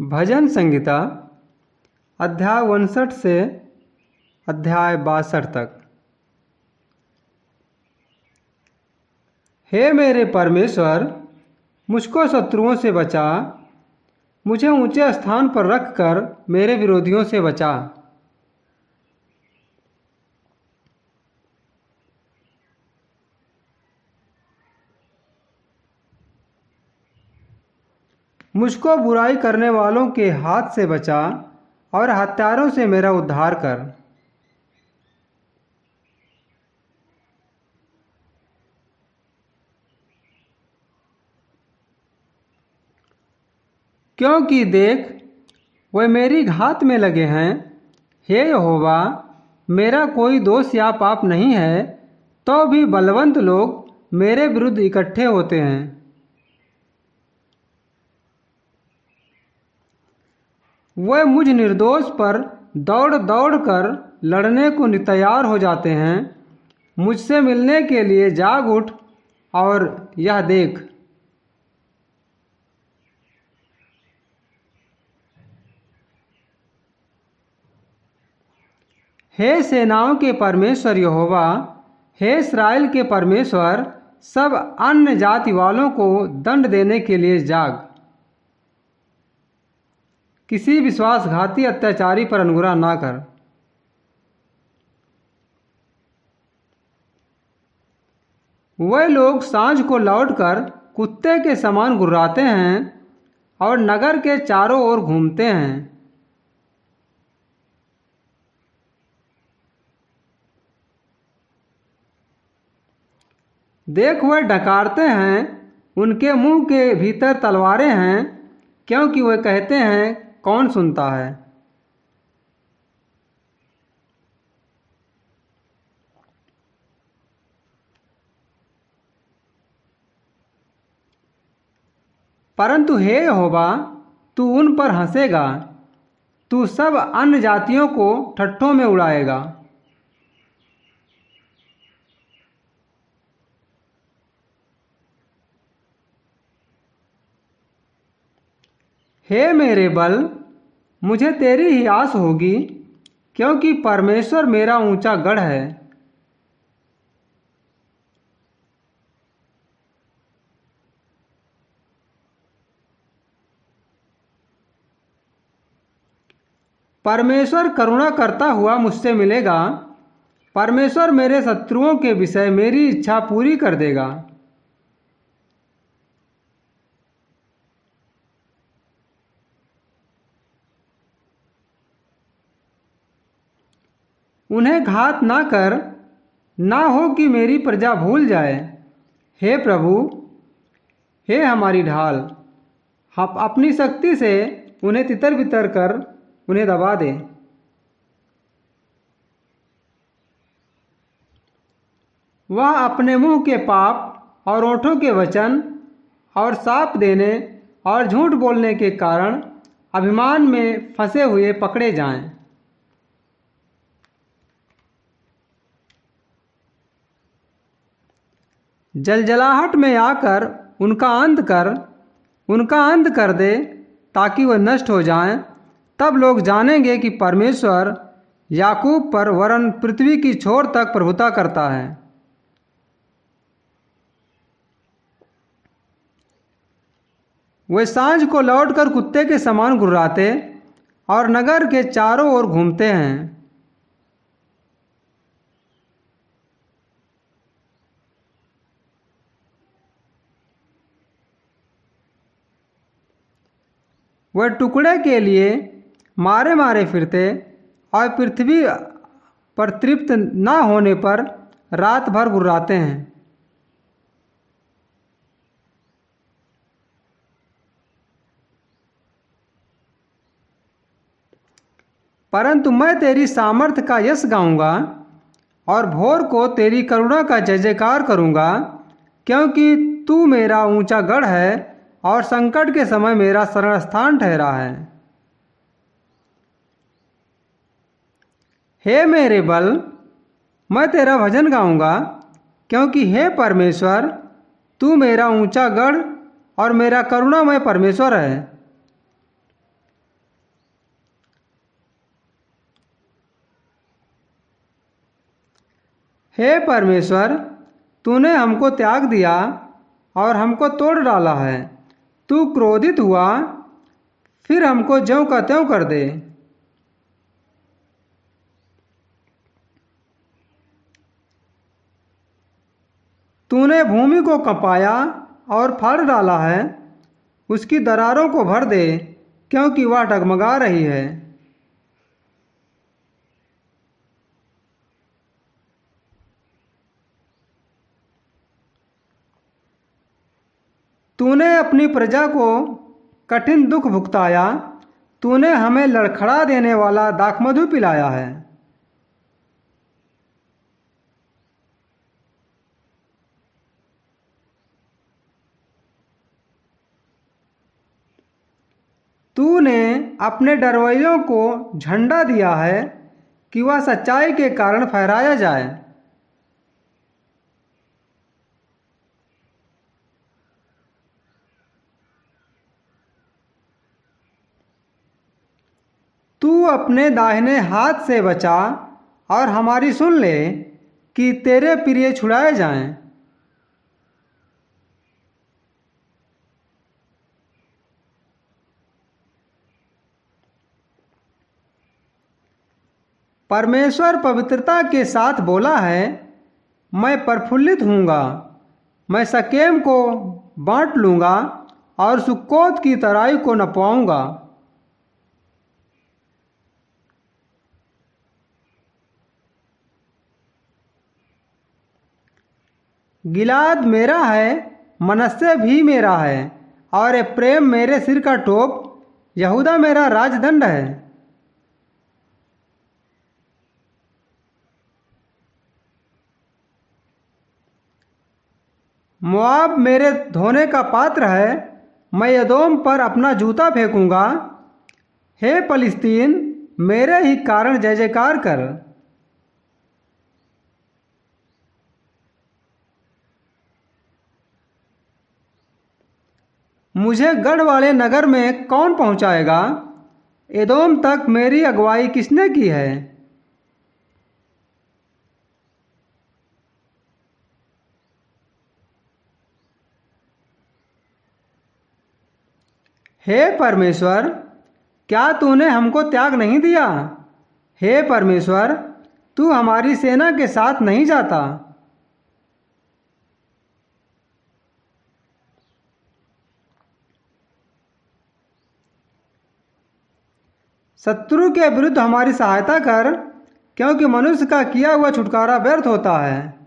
भजन संहिता अध्याय 59 से अध्याय 62 तक। हे मेरे परमेश्वर, मुझको शत्रुओं से बचा, मुझे ऊंचे स्थान पर रखकर मेरे विरोधियों से बचा। मुझको बुराई करने वालों के हाथ से बचा और हत्यारों से मेरा उद्धार कर। क्योंकि देख, वे मेरी घात में लगे हैं। हे यहोवा, मेरा कोई दोष या पाप नहीं है, तो भी बलवंत लोग मेरे विरुद्ध इकट्ठे होते हैं। वे मुझ निर्दोष पर दौड़ दौड़ कर लड़ने को तैयार हो जाते हैं। मुझसे मिलने के लिए जाग उठ और यह देख। हे सेनाओं के परमेश्वर यहोवा, हे इस्राएल के परमेश्वर, सब अन्य जाति वालों को दंड देने के लिए जाग। किसी विश्वासघाती अत्याचारी पर अनुग्रह ना कर। वे लोग सांझ को लौटकर कुत्ते के समान गुर्राते हैं और नगर के चारों ओर घूमते हैं। देख, वे डकारते हैं, उनके मुंह के भीतर तलवारें हैं, क्योंकि वे कहते हैं, कौन सुनता है। परंतु हे यहोवा, तू उन पर हंसेगा, तू सब अन्य जातियों को ठट्ठों में उड़ाएगा। हे मेरे बल, मुझे तेरी ही आस होगी, क्योंकि परमेश्वर मेरा ऊंचा गढ़ है। परमेश्वर करुणा करता हुआ मुझसे मिलेगा। परमेश्वर मेरे शत्रुओं के विषय मेरी इच्छा पूरी कर देगा। उन्हें घात ना कर, ना हो कि मेरी प्रजा भूल जाए। हे प्रभु, हे हमारी ढाल, हम अपनी शक्ति से उन्हें तितर बितर कर उन्हें दबा दे। वह अपने मुंह के पाप और ओंठों के वचन और साप देने और झूठ बोलने के कारण अभिमान में फंसे हुए पकड़े जाएं। जलजलाहट में आकर उनका अंत कर दे, ताकि वह नष्ट हो जाएं। तब लोग जानेंगे कि परमेश्वर याकूब पर वरन पृथ्वी की छोर तक प्रभुता करता है। वे सांझ को लौटकर कुत्ते के समान गुर्राते और नगर के चारों ओर घूमते हैं। वे टुकड़े के लिए मारे मारे फिरते और पृथ्वी पर तृप्त न होने पर रात भर गुर्राते हैं। परंतु मैं तेरी सामर्थ्य का यश गाऊंगा और भोर को तेरी करुणा का जय जयकार करूंगा, क्योंकि तू मेरा ऊंचा गढ़ है और संकट के समय मेरा शरण स्थान ठहरा है। हे मेरे बल, मैं तेरा भजन गाऊंगा, क्योंकि हे परमेश्वर, तू मेरा ऊंचा गढ़ और मेरा करुणामय परमेश्वर है। हे परमेश्वर, तूने हमको त्याग दिया और हमको तोड़ डाला है। तू क्रोधित हुआ, फिर हमको ज्यों का त्यों कर दे। तूने भूमि को कँपाया और फाड़ डाला है, उसकी दरारों को भर दे, क्योंकि वह डगमगा रही है। तूने अपनी प्रजा को कठिन दुख भुगताया, तूने हमें लड़खड़ा देने वाला दाखमधु पिलाया है। तूने अपने डरवैयों को झंडा दिया है कि वह सच्चाई के कारण फहराया जाए। तू अपने दाहिने हाथ से बचा और हमारी सुन ले कि तेरे प्रिय छुड़ाए जाएं। परमेश्वर पवित्रता के साथ बोला है, मैं प्रफुल्लित हूँगा। मैं शकेम को बांट लूँगा और सुक्कोत की तराई को नपवाऊँगा। गिलाद मेरा है, मनस्से भी मेरा है, और एप्रैम मेरे सिर का टोप, यहूदा मेरा राजदंड है। मोआब मेरे धोने का पात्र है, मैं एदोम पर अपना जूता फेंकूंगा। हे फलिस्तीन, मेरे ही कारण जय जयकार कर। मुझे गढ़ वाले नगर में कौन पहुंचाएगा? एदोम तक मेरी अगुवाई किसने की है? हे परमेश्वर, क्या तूने हमको त्याग नहीं दिया? हे परमेश्वर, तू हमारी सेना के साथ नहीं जाता। शत्रु के विरुद्ध हमारी सहायता कर, क्योंकि मनुष्य का किया हुआ छुटकारा व्यर्थ होता है।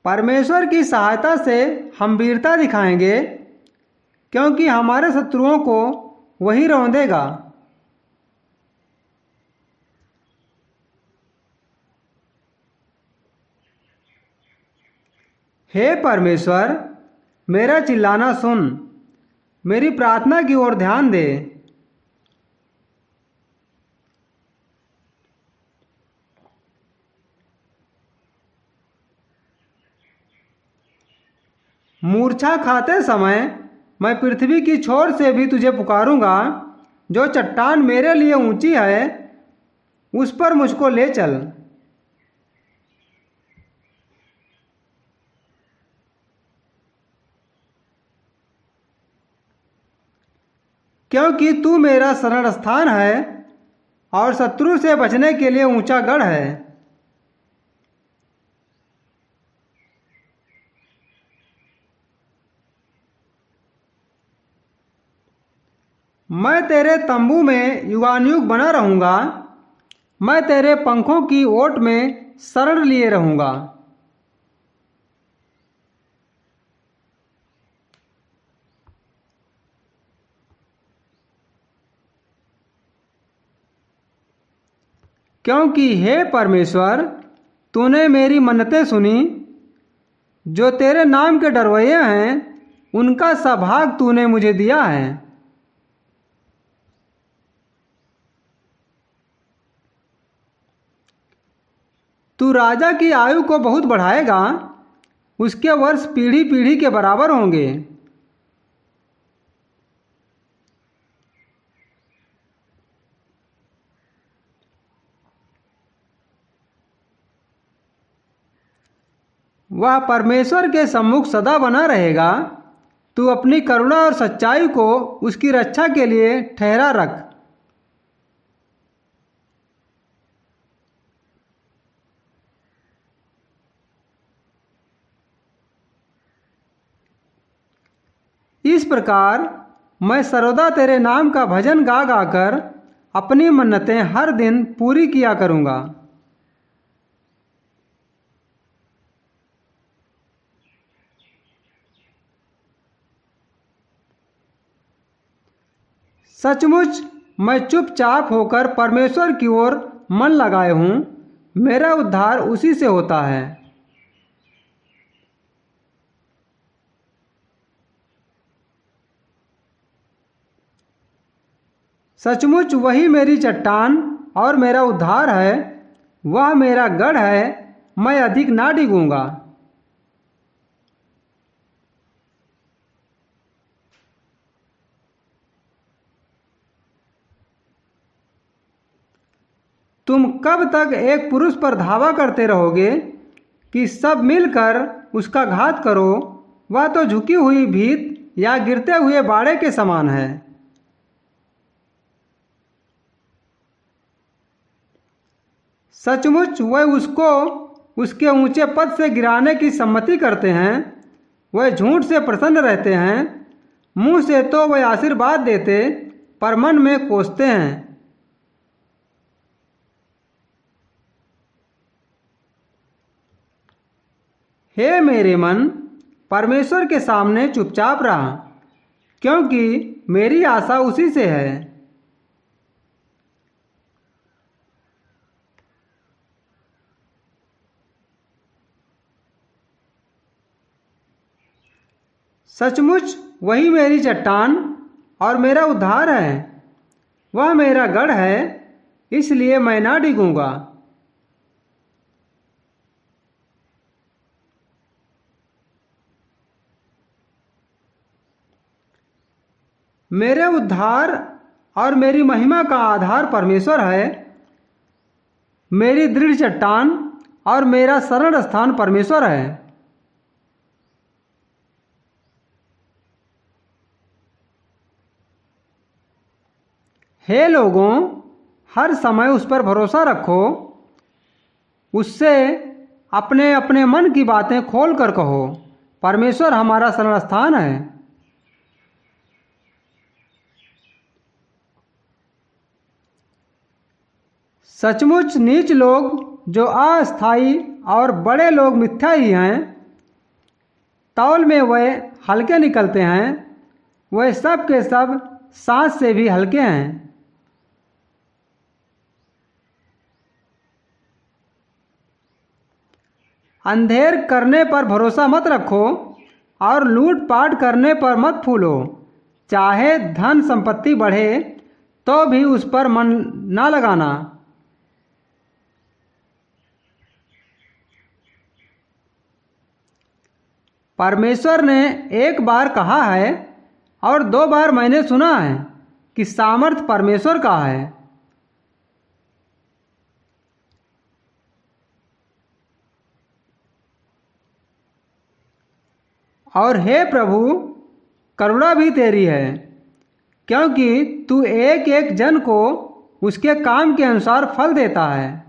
परमेश्वर की सहायता से हम वीरता दिखाएंगे, क्योंकि हमारे शत्रुओं को वही रौंदेगा। हे परमेश्वर, मेरा चिल्लाना सुन, मेरी प्रार्थना की ओर ध्यान दे। मूर्छा खाते समय मैं पृथ्वी की छोर से भी तुझे पुकारूंगा। जो चट्टान मेरे लिए ऊंची है, उस पर मुझको ले चल। क्योंकि तू मेरा शरण स्थान है और शत्रु से बचने के लिए ऊंचा गढ़ है। मैं तेरे तंबू में युगानुयुग बना रहूंगा। मैं तेरे पंखों की ओट में शरण लिए रहूंगा। क्योंकि हे परमेश्वर, तूने मेरी मन्नतें सुनी। जो तेरे नाम के डरवैये हैं, उनका सा भाग तूने मुझे दिया है। तू राजा की आयु को बहुत बढ़ाएगा, उसके वर्ष पीढ़ी पीढ़ी के बराबर होंगे। वह परमेश्वर के सम्मुख सदा बना रहेगा। तू अपनी करुणा और सच्चाई को उसकी रक्षा के लिए ठहरा रख। इस प्रकार मैं सर्वदा तेरे नाम का भजन गा गा कर अपनी मन्नतें हर दिन पूरी किया करूँगा। सचमुच मैं चुपचाप होकर परमेश्वर की ओर मन लगाए हूँ। मेरा उद्धार उसी से होता है। सचमुच वही मेरी चट्टान और मेरा उद्धार है। वह मेरा गढ़ है, मैं अधिक ना डिगूंगा। तुम कब तक एक पुरुष पर धावा करते रहोगे कि सब मिलकर उसका घात करो? वह तो झुकी हुई भीत या गिरते हुए बाड़े के समान है। सचमुच वह उसको उसके ऊंचे पद से गिराने की सम्मति करते हैं। वह झूठ से प्रसन्न रहते हैं। मुंह से तो वह आशीर्वाद देते, पर मन में कोसते हैं। हे मेरे मन, परमेश्वर के सामने चुपचाप रहा, क्योंकि मेरी आशा उसी से है। सचमुच वही मेरी चट्टान और मेरा उद्धार है। वह मेरा गढ़ है, इसलिए मैं ना डिगूंगा। मेरे उद्धार और मेरी महिमा का आधार परमेश्वर है। मेरी दृढ़ चट्टान और मेरा शरण स्थान परमेश्वर है। हे लोगों, हर समय उस पर भरोसा रखो। उससे अपने अपने मन की बातें खोल कर कहो। परमेश्वर हमारा शरण स्थान है। सचमुच नीच लोग जो अस्थाई और बड़े लोग मिथ्या ही हैं। तौल में वह हल्के निकलते हैं। वह सब के सब सांस से भी हल्के हैं। अंधेर करने पर भरोसा मत रखो और लूटपाट करने पर मत फूलो। चाहे धन संपत्ति बढ़े तो भी उस पर मन ना लगाना। परमेश्वर ने एक बार कहा है और 2 बार मैंने सुना है कि सामर्थ परमेश्वर का है। और हे प्रभु, करुणा भी तेरी है, क्योंकि तू एक एक जन को उसके काम के अनुसार फल देता है।